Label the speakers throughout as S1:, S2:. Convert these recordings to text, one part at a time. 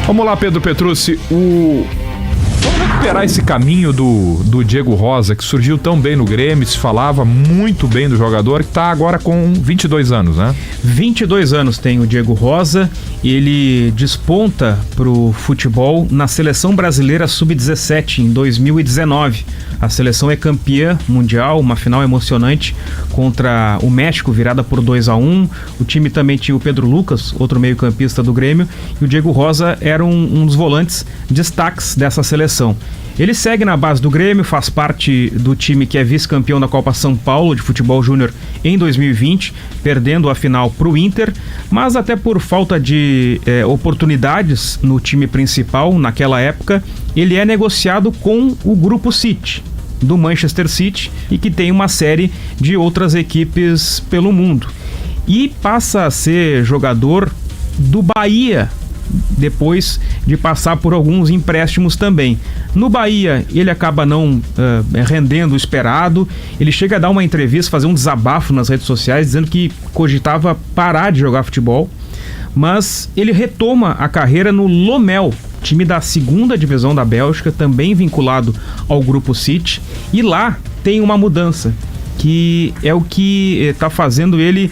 S1: Vamos lá, Pedro Petrucci, vamos recuperar esse caminho do Diego Rosa, que surgiu tão bem no Grêmio, se falava muito bem do jogador, que está agora com 22 anos, né?
S2: 22 anos tem o Diego Rosa, ele desponta pro futebol na Seleção Brasileira Sub-17 em 2019. A seleção é campeã mundial, uma final emocionante contra o México, virada por 2-1. O time também tinha o Pedro Lucas, outro meio-campista do Grêmio, e o Diego Rosa era um dos volantes destaques dessa seleção. Ele segue na base do Grêmio, faz parte do time que é vice-campeão da Copa São Paulo de futebol júnior em 2020, perdendo a final para o Inter, mas até por falta de oportunidades no time principal naquela época, ele é negociado com o Grupo City, do Manchester City, e que tem uma série de outras equipes pelo mundo. E passa a ser jogador do Bahia, depois de passar por alguns empréstimos também. No Bahia, ele acaba não rendendo o esperado. Ele chega a dar uma entrevista, fazer um desabafo nas redes sociais, dizendo que cogitava parar de jogar futebol, mas ele retoma a carreira no Lommel, time da segunda divisão da Bélgica, também vinculado ao Grupo City, e lá tem uma mudança, que é o que está fazendo ele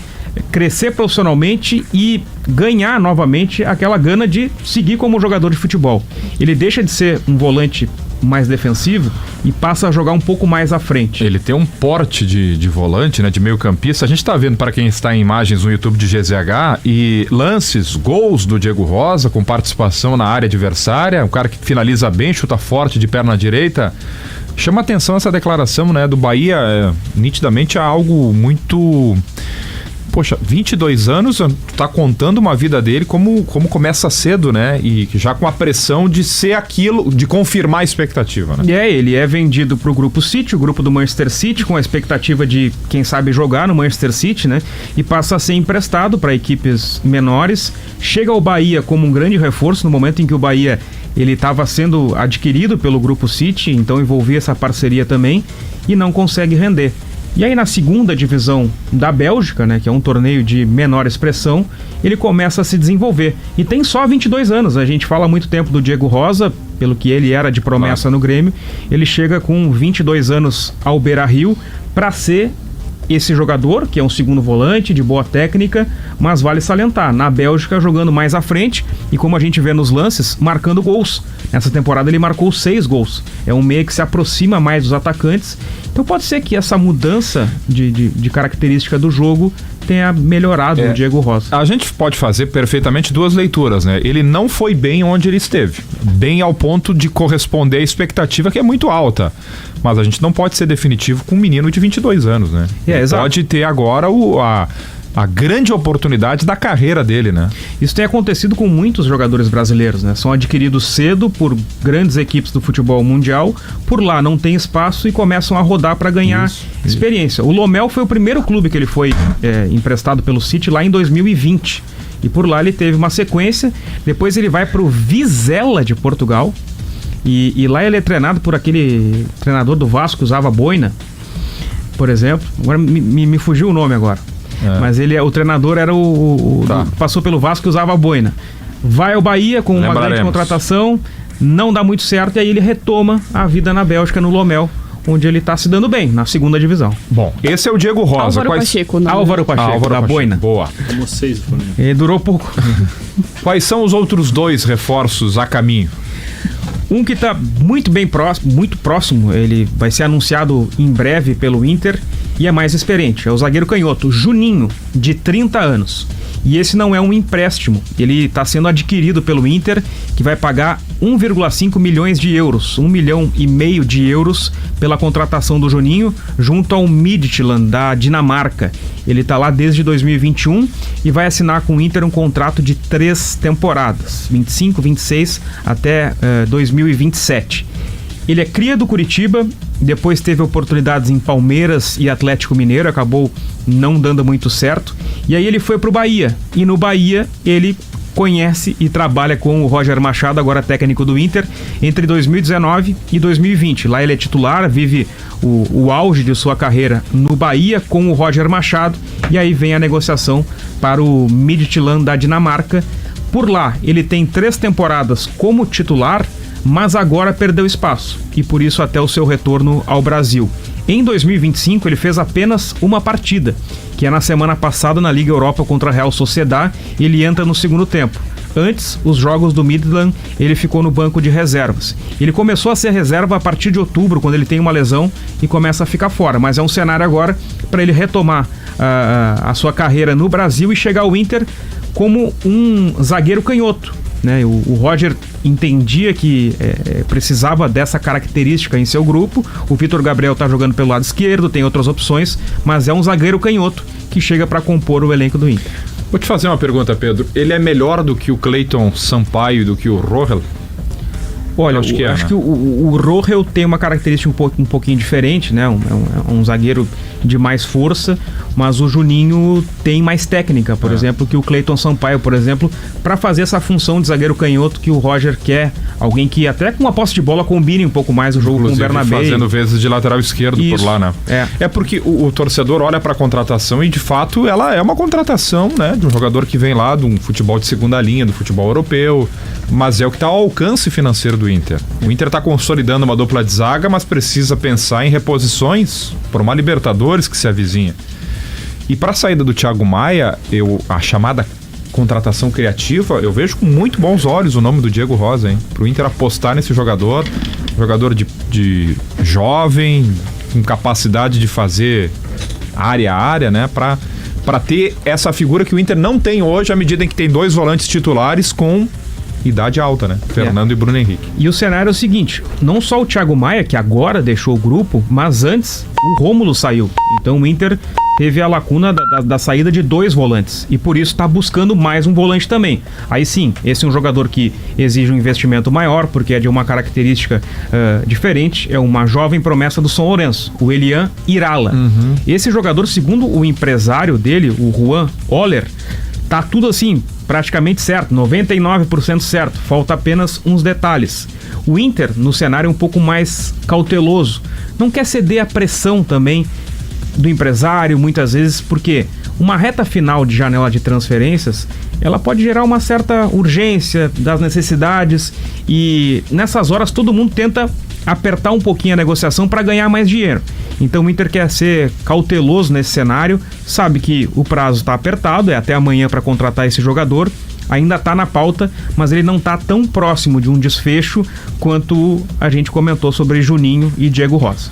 S2: crescer profissionalmente e ganhar novamente aquela gana de seguir como jogador de futebol. Ele deixa de ser um volante mais defensivo e passa a jogar um pouco mais à frente.
S1: Ele tem um porte de volante, né, de meio campista. A gente está vendo, para quem está em imagens no YouTube de GZH, e lances, gols do Diego Rosa com participação na área adversária, um cara que finaliza bem, chuta forte de perna direita. Chama atenção essa declaração, né, do Bahia, nitidamente é algo muito... Poxa, 22 anos, tá contando uma vida dele como começa cedo, né? E já com a pressão de ser aquilo, de confirmar a expectativa, né?
S2: Ele é vendido pro Grupo City, o grupo do Manchester City, com a expectativa de, quem sabe, jogar no Manchester City, né? E passa a ser emprestado para equipes menores. Chega ao Bahia como um grande reforço, no momento em que o Bahia ele estava sendo adquirido pelo Grupo City, então envolvia essa parceria também, e não consegue render. E aí na segunda divisão da Bélgica, né, que é um torneio de menor expressão, ele começa a se desenvolver. E tem só 22 anos, a gente fala há muito tempo do Diego Rosa, pelo que ele era de promessa no Grêmio. Ele chega com 22 anos ao Beira-Rio para ser esse jogador, que é um segundo volante, de boa técnica, mas vale salientar, na Bélgica jogando mais à frente e, como a gente vê nos lances, marcando gols. Nessa temporada ele marcou 6 gols. É um meia que se aproxima mais dos atacantes. Então pode ser que essa mudança de característica do jogo tenha melhorado o Diego Rosa.
S1: A gente pode fazer perfeitamente duas leituras, né? Ele não foi bem onde ele esteve. Bem ao ponto de corresponder à expectativa, que é muito alta. Mas a gente não pode ser definitivo com um menino de 22 anos, né? Pode ter agora a grande oportunidade da carreira dele, né?
S2: Isso tem acontecido com muitos jogadores brasileiros, né? São adquiridos cedo por grandes equipes do futebol mundial, por lá não tem espaço e começam a rodar para ganhar experiência. O Lommel foi o primeiro clube que ele foi emprestado pelo City lá em 2020. E por lá ele teve uma sequência, depois ele vai para o Vizela de Portugal, e lá ele é treinado por aquele treinador do Vasco que usava boina, por exemplo. Agora me fugiu o nome agora. Mas o treinador era passou pelo Vasco e usava a boina. Vai ao Bahia com uma grande contratação, não dá muito certo, e aí ele retoma a vida na Bélgica, no Lommel, onde ele está se dando bem, na segunda divisão.
S1: Bom, esse é o Diego Rosa.
S2: Álvaro Pacheco, da boina.
S1: Boa.
S3: Tomou 6 do Flamengo.
S2: E durou pouco.
S1: Quais são os outros 2 reforços a caminho?
S2: Um que está muito próximo, ele vai ser anunciado em breve pelo Inter e é mais experiente. É o zagueiro canhoto, Juninho, de 30 anos. E esse não é um empréstimo, ele está sendo adquirido pelo Inter, que vai pagar 1,5 milhões de euros, 1,5 milhão de euros pela contratação do Juninho, junto ao Midtjylland, da Dinamarca. Ele está lá desde 2021 e vai assinar com o Inter um contrato de 3 temporadas, 25, 26 até 2027. Ele é cria do Curitiba, depois teve oportunidades em Palmeiras e Atlético Mineiro, acabou não dando muito certo. E aí ele foi pro Bahia, e no Bahia ele conhece e trabalha com o Roger Machado, agora técnico do Inter, entre 2019 e 2020. Lá ele é titular, vive o auge de sua carreira no Bahia com o Roger Machado, e aí vem a negociação para o Midtjylland da Dinamarca, Por lá, ele tem 3 temporadas como titular, mas agora perdeu espaço, e por isso até o seu retorno ao Brasil. Em 2025, ele fez apenas uma partida, que é na semana passada na Liga Europa contra a Real Sociedad, e ele entra no segundo tempo. Antes, os jogos do Midland, ele ficou no banco de reservas. Ele começou a ser reserva a partir de outubro, quando ele tem uma lesão e começa a ficar fora. Mas é um cenário agora para ele retomar a sua carreira no Brasil e chegar ao Inter como um zagueiro canhoto, né? O Roger entendia que precisava dessa característica em seu grupo. O Vitor Gabriel está jogando pelo lado esquerdo, tem outras opções, mas é um zagueiro canhoto que chega para compor o elenco do Inter.
S1: Vou te fazer uma pergunta, Pedro. Ele é melhor do que o Cleiton Sampaio e do que o Rohel?
S2: Olha, acho que o Rohel tem uma característica um pouquinho diferente, né? Um zagueiro de mais força, mas o Juninho tem mais técnica, por exemplo, que o Cleiton Sampaio, por exemplo, para fazer essa função de zagueiro canhoto que o Roger quer. Alguém que até com uma posse de bola combine um pouco mais o jogo. Inclusive, com o Bernabé.
S1: Fazendo vezes de lateral esquerdo. Isso, por lá, né? É porque o torcedor olha para a contratação e, de fato, ela é uma contratação, né? De um jogador que vem lá de um futebol de segunda linha, do futebol europeu, mas é o que está ao alcance financeiro do Inter. O Inter está consolidando uma dupla de zaga, mas precisa pensar em reposições por uma Libertadores que se avizinha. E para a saída do Thiago Maia, a chamada contratação criativa, eu vejo com muito bons olhos o nome do Diego Rosa, hein? Para o Inter apostar nesse jogador de jovem, com capacidade de fazer área a área, né? Para ter essa figura que o Inter não tem hoje, à medida em que tem 2 volantes titulares com idade alta, né? Fernando e Bruno Henrique.
S2: E o cenário é o seguinte, não só o Thiago Maia, que agora deixou o grupo, mas antes o Rômulo saiu. Então o Inter teve a lacuna da saída de 2 volantes e por isso está buscando mais um volante também. Aí sim, esse é um jogador que exige um investimento maior, porque é de uma característica diferente, é uma jovem promessa do São Lourenço, o Elian Irala. Esse jogador, segundo o empresário dele, o Juan Oller, tá tudo assim, praticamente certo, 99% certo, falta apenas uns detalhes. O Inter, no cenário, é um pouco mais cauteloso, não quer ceder à pressão também do empresário, muitas vezes, porque uma reta final de janela de transferências, ela pode gerar uma certa urgência das necessidades e nessas horas todo mundo tenta apertar um pouquinho a negociação para ganhar mais dinheiro. Então o Inter quer ser cauteloso nesse cenário, sabe que o prazo está apertado, é até amanhã para contratar esse jogador, ainda está na pauta, mas ele não está tão próximo de um desfecho quanto a gente comentou sobre Juninho e Diego Rosa.